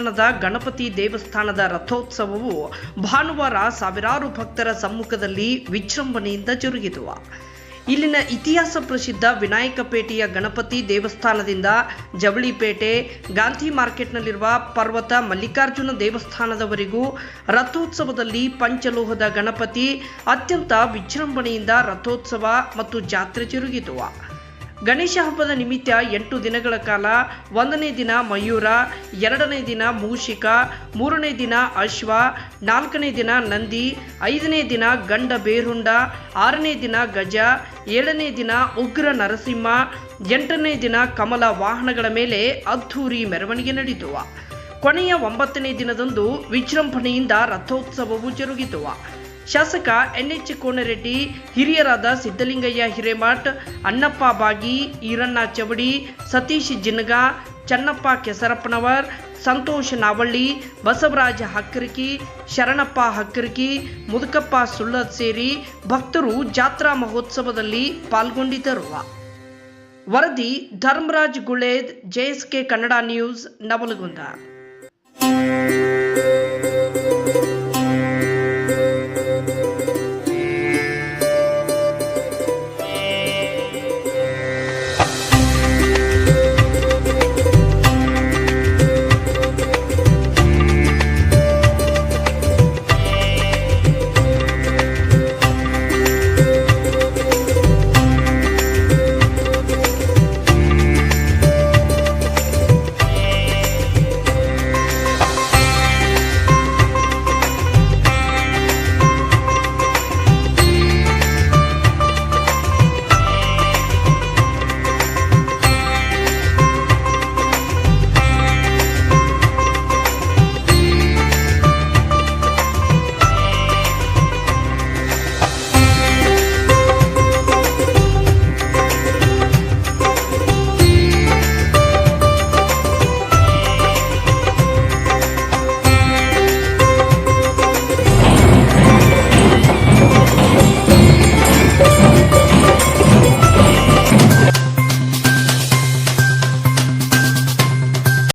ಪಟ್ಟಣದ ಗಣಪತಿ ದೇವಸ್ಥಾನದ ರಥೋತ್ಸವವು ಭಾನುವಾರ ಸಾವಿರಾರು ಭಕ್ತರ ಸಮ್ಮುಖದಲ್ಲಿ ವಿಜೃಂಭಣೆಯಿಂದ ಜರುಗಿತು. ಇಲ್ಲಿನ ಇತಿಹಾಸ ಪ್ರಸಿದ್ಧ ವಿನಾಯಕಪೇಟೆಯ ಗಣಪತಿ ದೇವಸ್ಥಾನದಿಂದ ಜವಳಿಪೇಟೆ, ಗಾಂಧಿ ಮಾರ್ಕೆಟ್ನಲ್ಲಿರುವ ಪರ್ವತ ಮಲ್ಲಿಕಾರ್ಜುನ ದೇವಸ್ಥಾನದವರೆಗೂ ರಥೋತ್ಸವದಲ್ಲಿ ಪಂಚಲೋಹದ ಗಣಪತಿ ಅತ್ಯಂತ ವಿಜೃಂಭಣೆಯಿಂದ ರಥೋತ್ಸವ ಮತ್ತು ಜಾತ್ರೆ ಜರುಗಿತು. ಗಣೇಶ ಹಬ್ಬದ ನಿಮಿತ್ತ 8 ದಿನಗಳ ಕಾಲ 1ನೇ ದಿನ ಮಯೂರ, 2ನೇ ದಿನ ಮೂಷಿಕ, 3ನೇ ದಿನ ಅಶ್ವ, 4ನೇ ದಿನ ನಂದಿ, 5ನೇ ದಿನ ಗಂಡ ಬೇರುಂಡ, 6ನೇ ದಿನ ಗಜ, 7ನೇ ದಿನ ಉಗ್ರ ನರಸಿಂಹ, 8ನೇ ದಿನ ಕಮಲ ವಾಹನಗಳ ಮೇಲೆ ಅದ್ಧೂರಿ ಮೆರವಣಿಗೆ ನಡೆಯಿತು. ಕೊನೆಯ 9ನೇ ದಿನದಂದು ವಿಜೃಂಭಣೆಯಿಂದ ರಥೋತ್ಸವವು ಜರುಗಿತು. ಶಾಸಕ NH ಕೋನರೆಡ್ಡಿ, ಹಿರಿಯರಾದ ಸಿದ್ದಲಿಂಗಯ್ಯ ಹಿರೇಮಠ್, ಅಣ್ಣಪ್ಪ ಬಾಗಿ, ಈರಣ್ಣ ಚವಡಿ, ಸತೀಶ್ ಜಿನಗ, ಚನ್ನಪ್ಪ ಕೆಸರಪ್ಪನವರ್, ಸಂತೋಷ್ ನಾವಳ್ಳಿ, ಬಸವರಾಜ ಹಕ್ಕರಕಿ, ಶರಣಪ್ಪ ಹಕ್ಕರಕಿ, ಮುದುಕಪ್ಪ ಸುಳ್ಳದ್ ಸೇರಿ ಭಕ್ತರು ಜಾತ್ರಾ ಮಹೋತ್ಸವದಲ್ಲಿ ಪಾಲ್ಗೊಂಡಿದ್ದರು. ವರದಿ ಧರ್ಮರಾಜ್ ಗುಳೇದ್, JSK ಕನ್ನಡ ನ್ಯೂಸ್, ನವಲಗುಂದ.